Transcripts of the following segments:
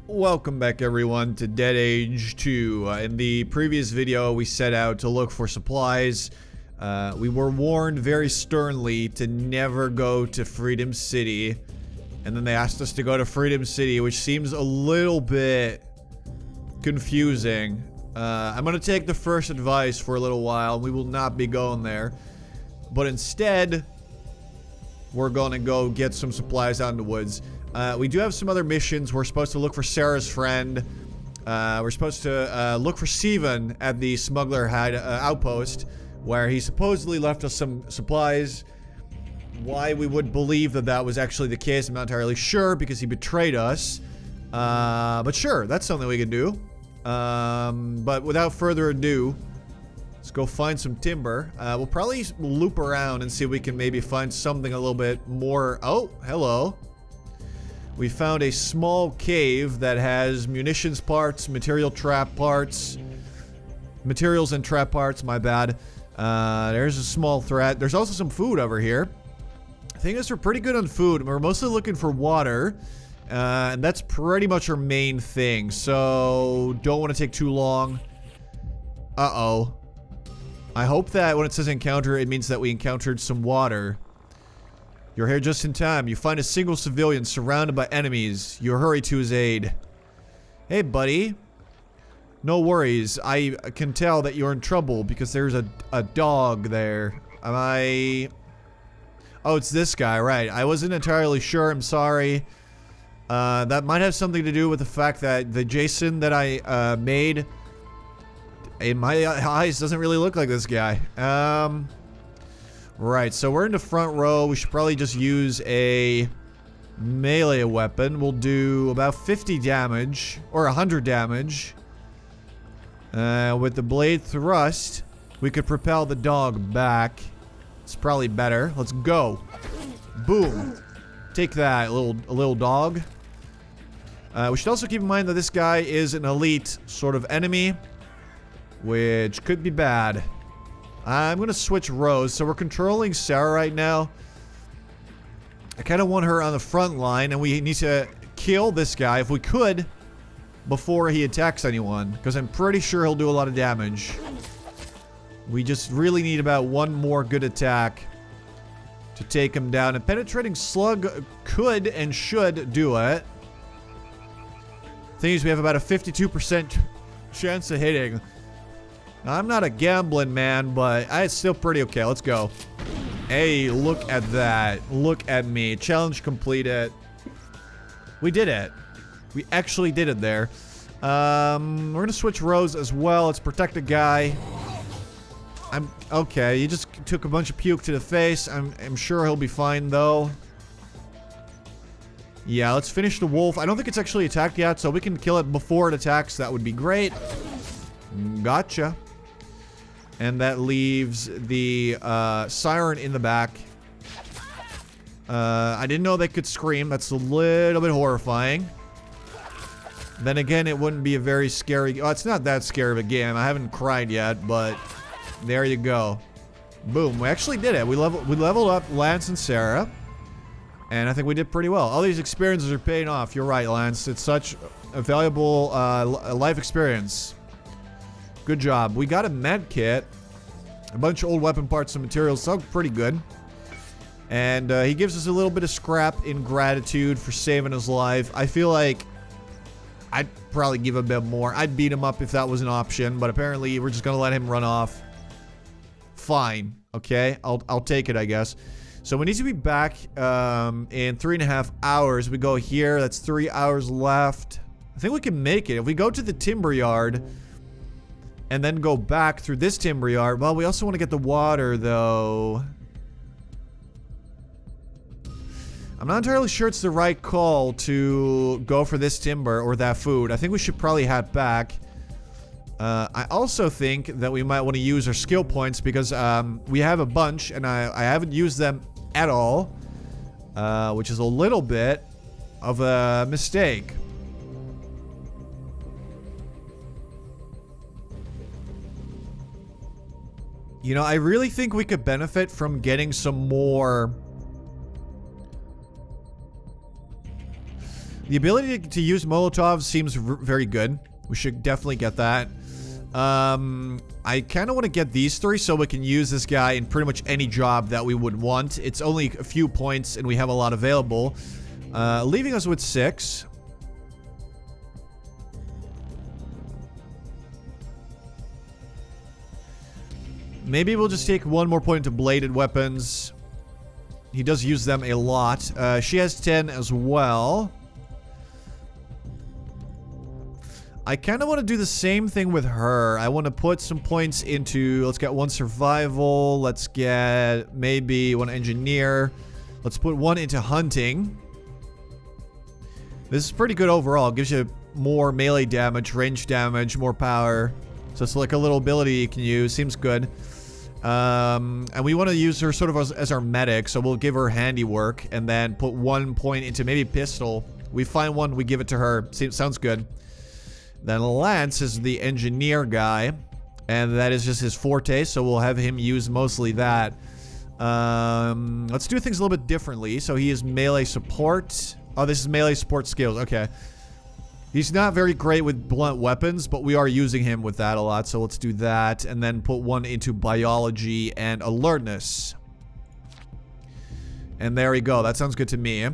Welcome back everyone to Dead Age 2. In the previous video we set out to look for supplies. We were warned very sternly to never go to Freedom City. And then they asked us to go to Freedom City, which seems a little bit confusing. I'm gonna take the first advice for a little while. We will not be going there. But instead, we're gonna go get some supplies out in the woods. We do have some other missions. We're supposed to look for Sarah's friend. We're supposed to look for Steven at the smuggler outpost, where he supposedly left us some supplies. Why we would believe that that was actually the case, I'm not entirely sure, because he betrayed us. But sure, that's something we can do. But without further ado, let's go find some timber. We'll probably loop around and see if we can maybe find something a little bit more. Oh, hello. We found a small cave that has munitions parts, materials and trap parts, my bad. There's a small threat. There's also some food over here. I think we're pretty good on food. We're mostly looking for water. And that's pretty much our main thing. So, don't want to take too long. Uh-oh. I hope that when it says encounter, it means that we encountered some water. You're here just in time. You find a single civilian surrounded by enemies. You hurry to his aid. Hey, buddy. No worries. I can tell that you're in trouble because there's a dog there. Am I... Oh, it's this guy, right. I wasn't entirely sure. I'm sorry. That might have something to do with the fact that the Jason that I made, in my eyes, doesn't really look like this guy. Right, so we're in the front row. We should probably just use a melee weapon. We'll do about 50 damage, or 100 damage. With the blade thrust, we could propel the dog back. It's probably better. Let's go. Boom. Take that, a little dog. We should also keep in mind that this guy is an elite sort of enemy, which could be bad. I'm gonna switch rows, so we're controlling Sarah right now. I kind of want her on the front line, and we need to kill this guy, if we could, before he attacks anyone, because I'm pretty sure he'll do a lot of damage. We just really need about one more good attack to take him down. A penetrating slug could and should do it. Thing is, we have about a 52% chance of hitting. Now, I'm not a gambling man, but it's still pretty okay. Let's go. Hey, look at that. Look at me. Challenge completed. We did it. We actually did it there. We're gonna switch rows as well. Let's protect the guy. Okay, you just took a bunch of puke to the face. I'm sure he'll be fine, though. Yeah, let's finish the wolf. I don't think it's actually attacked yet, so we can kill it before it attacks. That would be great. Gotcha. And that leaves the siren in the back. I didn't know they could scream. That's a little bit horrifying. Then again, it wouldn't be a very scary... Oh, it's not that scary of a game. I haven't cried yet, but there you go. Boom. We actually did it. We leveled up Lance and Sarah. And I think we did pretty well. All these experiences are paying off. You're right, Lance. It's such a valuable life experience. Good job. We got a med kit. A bunch of old weapon parts and materials. Sound pretty good. And he gives us a little bit of scrap in gratitude for saving his life. I feel like I'd probably give a bit more. I'd beat him up if that was an option. But apparently we're just going to let him run off. Fine. Okay. I'll take it, I guess. So we need to be back in 3.5 hours. We go here. That's 3 hours left. I think we can make it. If we go to the timber yard... and then go back through this timber yard. Well, we also want to get the water, though. I'm not entirely sure it's the right call to go for this timber or that food. I think we should probably head back. I also think that we might want to use our skill points because we have a bunch and I haven't used them at all. Which is a little bit of a mistake. You know, I really think we could benefit from getting some more The ability to use Molotovs seems very good. We should definitely get that. I kind of want to get these 3 so we can use this guy in pretty much any job that we would want. It's only a few points and we have a lot available. Leaving us with 6. Maybe we'll just take 1 more point into bladed weapons. He does use them a lot. She has 10 as well. I kind of want to do the same thing with her. I want to put some points into... Let's get 1 survival. Let's get maybe 1 engineer. Let's put 1 into hunting. This is pretty good overall. Gives you more melee damage, range damage, more power. So it's like a little ability you can use. Seems good. And we want to use her sort of as our medic. So we'll give her handiwork and then put 1 point into maybe pistol. We find 1, we give it to her. Sounds good. Then Lance is the engineer guy, and that is just his forte, so we'll have him use mostly that. Let's do things a little bit differently. So he is melee support. Oh, this is melee support skills. Okay. He's not very great with blunt weapons, but we are using him with that a lot, so let's do that. And then put 1 into biology and alertness. And there we go. That sounds good to me.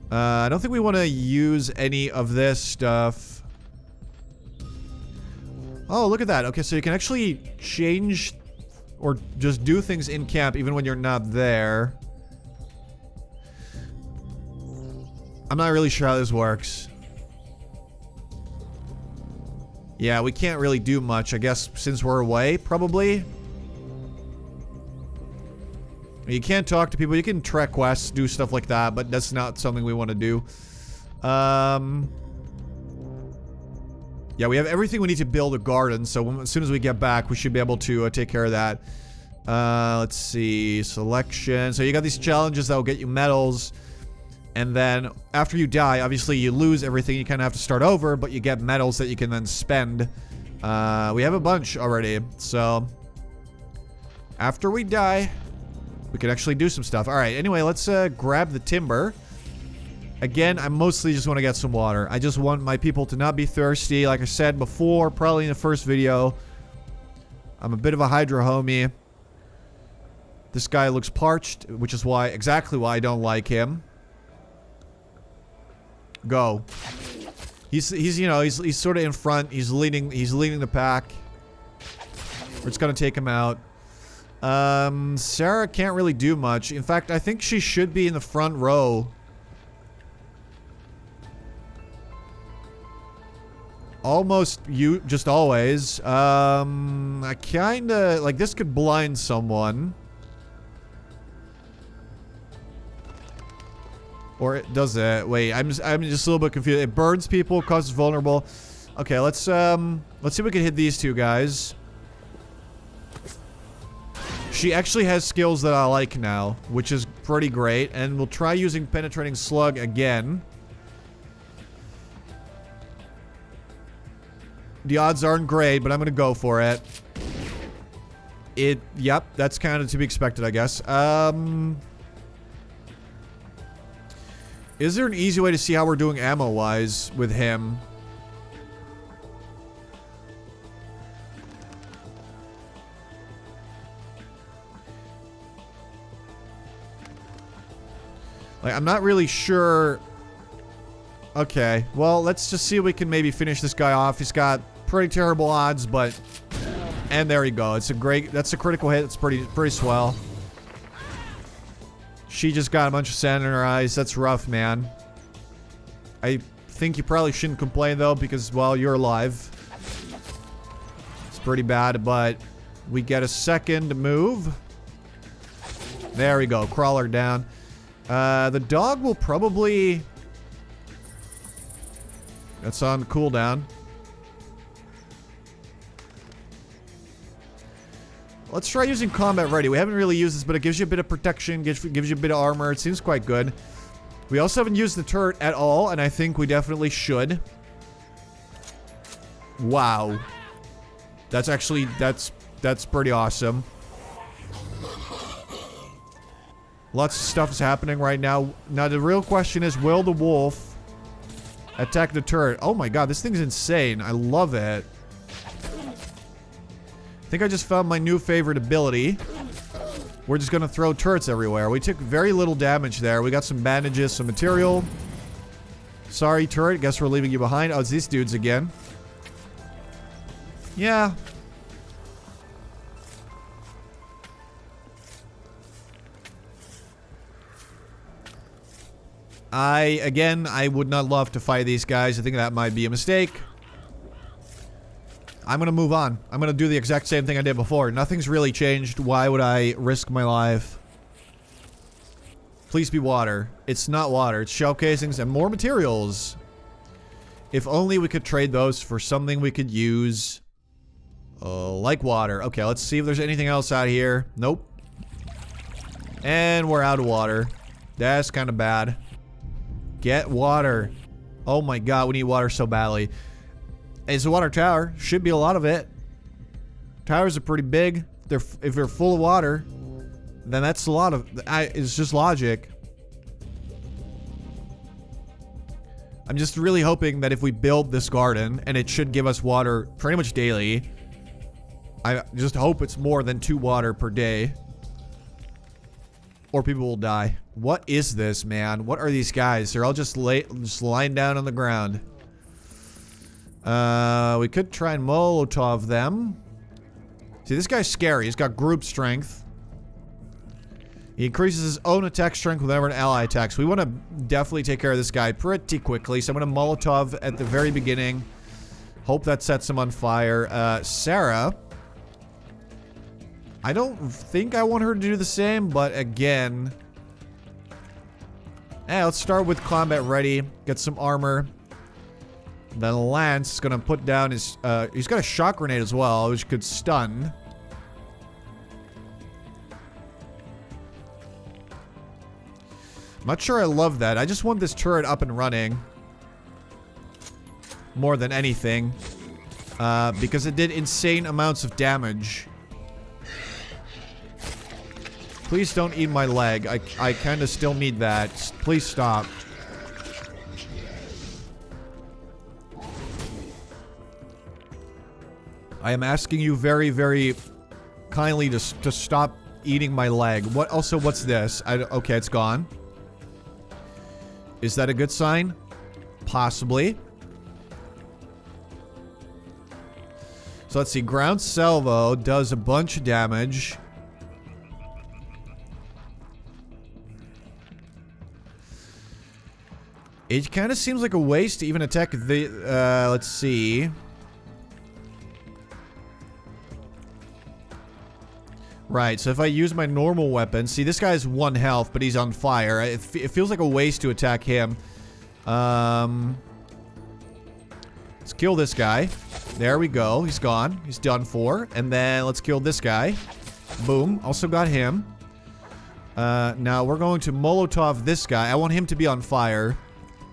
I don't think we want to use any of this stuff. Oh, look at that. Okay, so you can actually change or just do things in camp even when you're not there. I'm not really sure how this works. Yeah, we can't really do much, I guess, since we're away, probably. You can't talk to people. You can trek quests, do stuff like that, but that's not something we want to do. Yeah, we have everything we need to build a garden, so as soon as we get back, we should be able to take care of that. Let's see. Selection. So you got these challenges that will get you medals. And then after you die, obviously you lose everything. You kind of have to start over, but you get medals that you can then spend. We have a bunch already, so after we die... we can actually do some stuff. Alright, anyway, let's grab the timber. Again, I mostly just want to get some water. I just want my people to not be thirsty. Like I said before, probably in the first video, I'm a bit of a hydro homie. This guy looks parched, which is exactly why I don't like him. Go. He's sort of in front. He's leading the pack. We're just gonna take him out. Sarah can't really do much. In fact, I think she should be in the front row. Almost just always. I kinda, like, this could blind someone. Or it does it. Wait, I'm just a little bit confused. It burns people, causes vulnerable. Okay, let's see if we can hit these 2 guys. She actually has skills that I like now, which is pretty great. And we'll try using Penetrating Slug again. The odds aren't great, but I'm going to go for it. Yep, that's kind of to be expected, I guess. Is there an easy way to see how we're doing ammo-wise with him? Like, I'm not really sure. Okay, well, let's just see if we can maybe finish this guy off. He's got pretty terrible odds, but... and there you go. It's a great... that's a critical hit. It's pretty swell. She just got a bunch of sand in her eyes. That's rough, man. I think you probably shouldn't complain, though, because, well, you're alive. It's pretty bad, but we get a second move. There we go. Crawler down. The dog will probably... that's on cooldown. Let's try using combat ready. We haven't really used this, but it gives you a bit of protection, gives you a bit of armor. It seems quite good. We also haven't used the turret at all, and I think we definitely should. Wow. That's actually, that's pretty awesome. Lots of stuff is happening right now. Now, the real question is, will the wolf attack the turret? Oh my god, this thing's insane. I love it. I think I just found my new favorite ability. We're just gonna throw turrets everywhere. We took very little damage there. We got some bandages, some material. Sorry, turret. Guess we're leaving you behind. Oh, it's these dudes again. Yeah. I would not love to fight these guys. I think that might be a mistake. I'm gonna move on. I'm gonna do the exact same thing I did before. Nothing's really changed. Why would I risk my life? Please be water. It's not water. It's shell casings and more materials. If only we could trade those for something we could use. Like water. Okay, let's see if there's anything else out here. Nope. And we're out of water. That's kind of bad. Get water. Oh my god, we need water so badly. It's a water tower. Should be a lot of it. Towers are pretty big. If they're full of water, then that's a lot of... it's just logic. I'm just really hoping that if we build this garden, and it should give us water pretty much daily. I just hope it's more than 2 water per day. Or people will die. What is this, man? What are these guys? They're all just lying down on the ground. We could try and Molotov them. See, this guy's scary. He's got group strength. He increases his own attack strength whenever an ally attacks. We want to definitely take care of this guy pretty quickly. So I'm going to Molotov at the very beginning. Hope that sets him on fire. Sarah. I don't think I want her to do the same, but again... let's start with combat ready. Get some armor. Then Lance is gonna put down his... he's got a shock grenade as well, which could stun. I'm not sure I love that. I just want this turret up and running. More than anything. Because it did insane amounts of damage. Please don't eat my leg. I kind of still need that. Please stop. I am asking you very, very kindly to stop eating my leg. What's this? Okay, it's gone. Is that a good sign? Possibly. So let's see. Ground salvo does a bunch of damage. It kind of seems like a waste to even attack the... let's see. Right, so if I use my normal weapon... See, this guy's 1 health, but he's on fire. It feels like a waste to attack him. Let's kill this guy. There we go. He's gone. He's done for. And then let's kill this guy. Boom. Also got him. Now we're going to Molotov this guy. I want him to be on fire.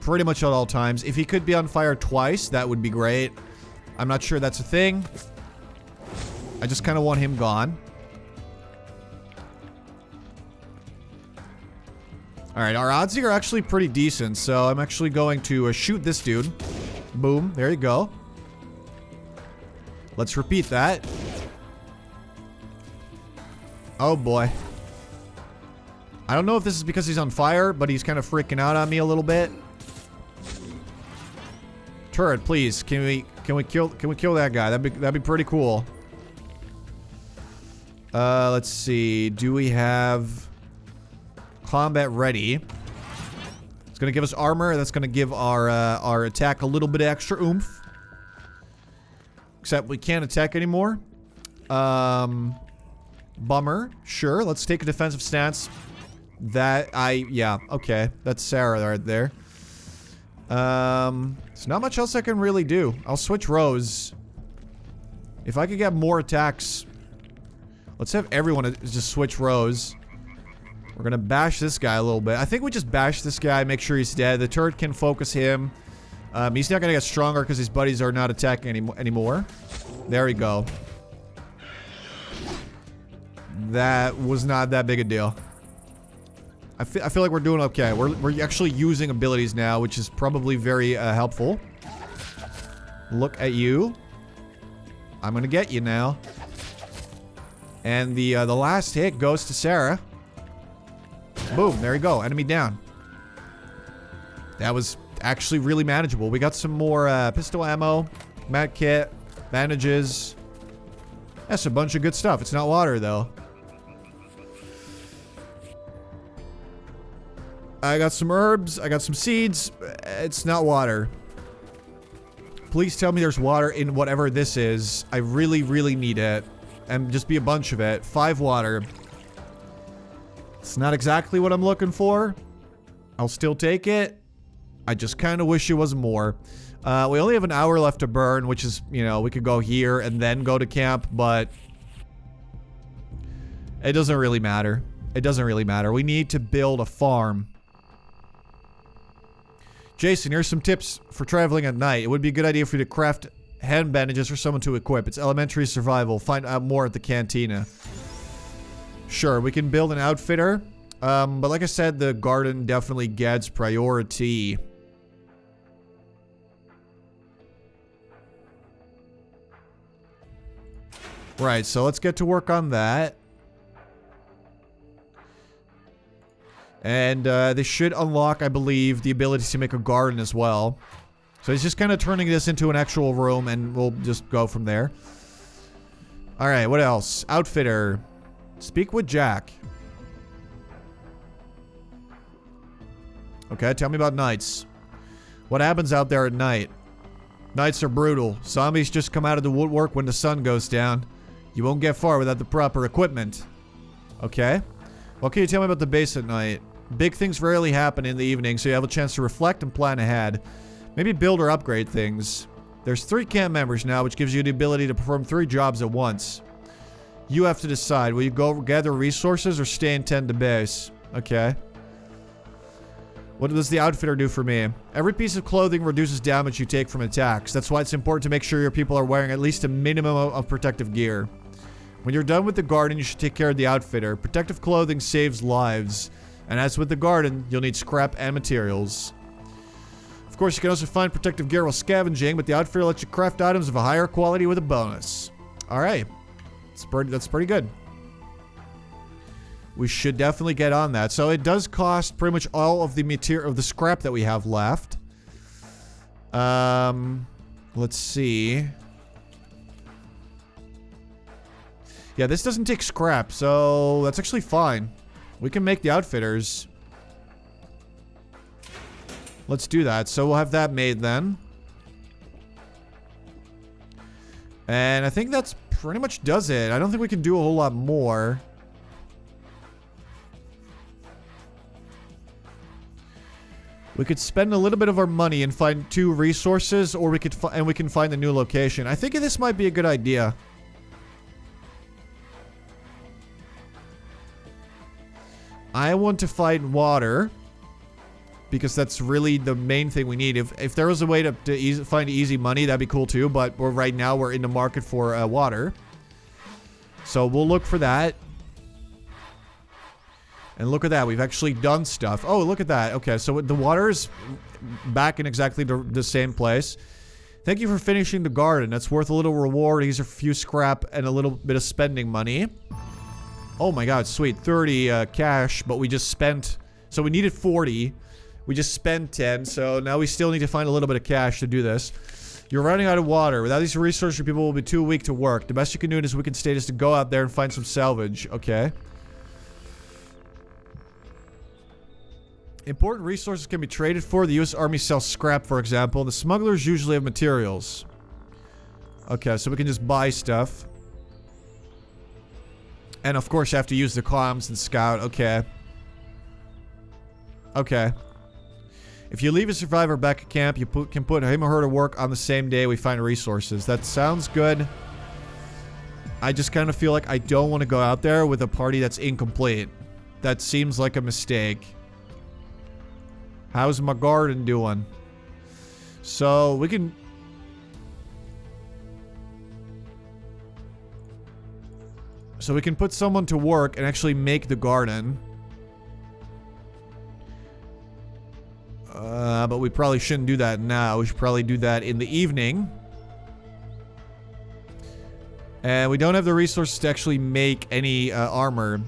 Pretty much at all times. If he could be on fire twice, that would be great. I'm not sure that's a thing. I just kind of want him gone. Alright, our odds here are actually pretty decent, so I'm actually going to shoot this dude. Boom, there you go. Let's repeat that. Oh boy. I don't know if this is because he's on fire, but he's kind of freaking out on me a little bit. Turret, please. Can we kill that guy? That'd be pretty cool. Let's see. Do we have combat ready? It's gonna give us armor. That's gonna give our attack a little bit extra oomph. Except we can't attack anymore. Bummer. Sure. Let's take a defensive stance. Yeah. Okay. That's Sarah right there. There's not much else I can really do. I'll switch rows. If I could get more attacks. Let's have everyone just switch rows. We're gonna bash this guy a little bit. I think we just bash this guy, make sure he's dead. The turret can focus him. He's not gonna get stronger because his buddies are not attacking anymore. There we go. That was not that big a deal. I feel like we're doing okay. We're actually using abilities now, which is probably very helpful. Look at you. I'm gonna get you now. And the last hit goes to Sarah. Boom, there you go. Enemy down. That was actually really manageable. We got some more pistol ammo, mat kit, bandages. That's a bunch of good stuff. It's not water, though. I got some herbs. I got some seeds. It's not water. Please tell me there's water in whatever this is. I really, really need it. And just be a bunch of it. 5 water. It's not exactly what I'm looking for. I'll still take it. I just kind of wish it was more. We only have an hour left to burn, which is, you know, we could go here and then go to camp, but it doesn't really matter. It doesn't really matter. We need to build a farm. Jason, here's some tips for traveling at night. It would be a good idea for you to craft hand bandages for someone to equip. It's elementary survival. Find out more at the cantina. Sure, we can build an outfitter. But like I said, the garden definitely gets priority. Right, so let's get to work on that. And they should unlock, I believe, the ability to make a garden as well. So he's just kind of turning this into an actual room, and we'll just go from there. Alright, what else? Outfitter. Speak with Jack. Okay, tell me about nights. What happens out there at night? Nights are brutal. Zombies just come out of the woodwork when the sun goes down. You won't get far without the proper equipment. Okay. What can you tell me about the base at night? Big things rarely happen in the evening, so you have a chance to reflect and plan ahead. Maybe build or upgrade things. There's 3 camp members now, which gives you the ability to perform 3 jobs at once. You have to decide. Will you go gather resources or stay and tend to base? Okay. What does the outfitter do for me? Every piece of clothing reduces damage you take from attacks. That's why it's important to make sure your people are wearing at least a minimum of protective gear. When you're done with the garden, you should take care of the outfitter. Protective clothing saves lives. And as with the garden, you'll need scrap and materials. Of course, you can also find protective gear while scavenging, but the outfitter lets you craft items of a higher quality with a bonus. Alright. That's pretty good. We should definitely get on that. So it does cost pretty much all of the material of the scrap that we have left. Let's see. Yeah, this doesn't take scrap, so that's actually fine. We can make the outfitters. Let's do that. So we'll have that made then. And I think that's pretty much does it. I don't think we can do a whole lot more. We could spend a little bit of our money and find 2 resources, or we could we can find the new location. I think this might be a good idea. I want to find water, because that's really the main thing we need. If there was a way to find easy money, that'd be cool too, but right now we're in the market for water. So we'll look for that. And look at that, we've actually done stuff. Oh, look at that. Okay, so the water is back in exactly the same place. Thank you for finishing the garden. That's worth a little reward. These are a few scrap and a little bit of spending money. Oh my god, sweet. 30 cash, but we just spent... So we needed 40. We just spent 10, so now we still need to find a little bit of cash to do this. You're running out of water. Without these resources, your people will be too weak to work. The best you can do in this weekend state is to go out there and find some salvage. Okay. Important resources can be traded for. The U.S. Army sells scrap, for example. The smugglers usually have materials. Okay, so we can just buy stuff. And of course you have to use the comms and scout. Okay. Okay. If you leave a survivor back at camp, you can put him or her to work on the same day we find resources. That sounds good. I just kind of feel like I don't want to go out there with a party that's incomplete. That seems like a mistake. How's my garden doing? So we can... So we can put someone to work and actually make the garden. But we probably shouldn't do that now. We should probably do that in the evening. And we don't have the resources to actually make any armor.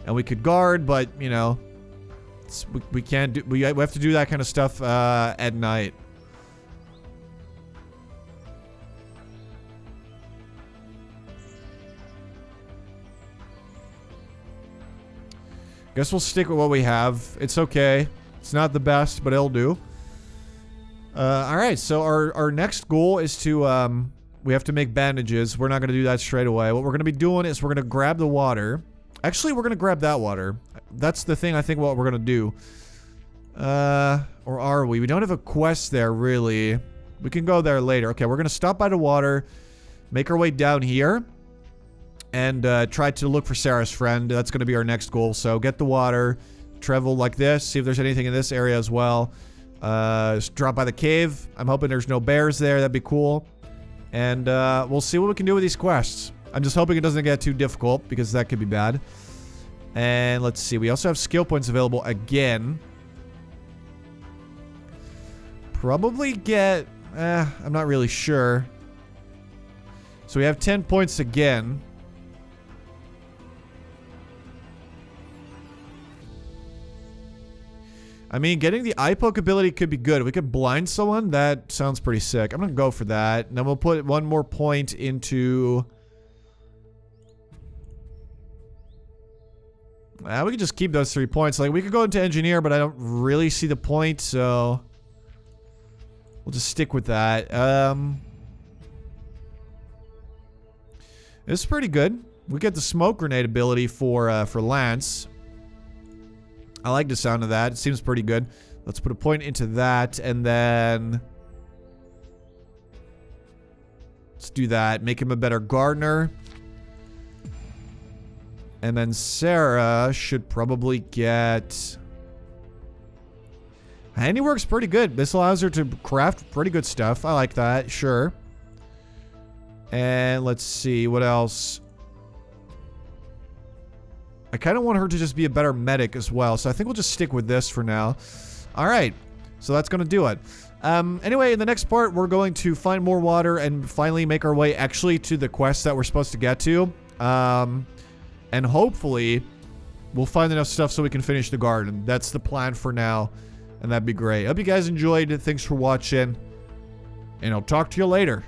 And we could guard, but, you know, we can't do... We have to do that kind of stuff at night. Guess we'll stick with what we have. It's okay. It's not the best, but it'll do. Alright, so our next goal is to, we have to make bandages. We're not going to do that straight away. What we're going to be doing is we're going to grab the water. Actually, we're going to grab that water. That's the thing I think what we're going to do. Or are we? We don't have a quest there, really. We can go there later. Okay, we're going to stop by the water, make our way down here, and try to look for Sarah's friend. That's going to be our next goal. So get the water, travel like this, see if there's anything in this area as well. Just drop by the cave. I'm hoping there's no bears there. That'd be cool. And we'll see what we can do with these quests. I'm just hoping it doesn't get too difficult, because that could be bad. And let's see. We also have skill points available again. Probably get... I'm not really sure. So we have 10 points again. I mean, getting the eye poke ability could be good. We could blind someone. That sounds pretty sick. I'm going to go for that. And then we'll put one more point into... we could just keep those 3 points. Like, we could go into engineer, but I don't really see the point, so... We'll just stick with that. It's pretty good. We get the smoke grenade ability for Lance. I like the sound of that. It seems pretty good. Let's put a point into that, and then... Let's do that. Make him a better gardener. And then Sarah should probably get... Handiwork's pretty good. This allows her to craft pretty good stuff. I like that. Sure. And let's see. What else? I kind of want her to just be a better medic as well. So I think we'll just stick with this for now. Alright. So that's going to do it. Anyway, in the next part, we're going to find more water and finally make our way actually to the quest that we're supposed to get to. And hopefully, we'll find enough stuff so we can finish the garden. That's the plan for now. And that'd be great. Hope you guys enjoyed it. Thanks for watching. And I'll talk to you later.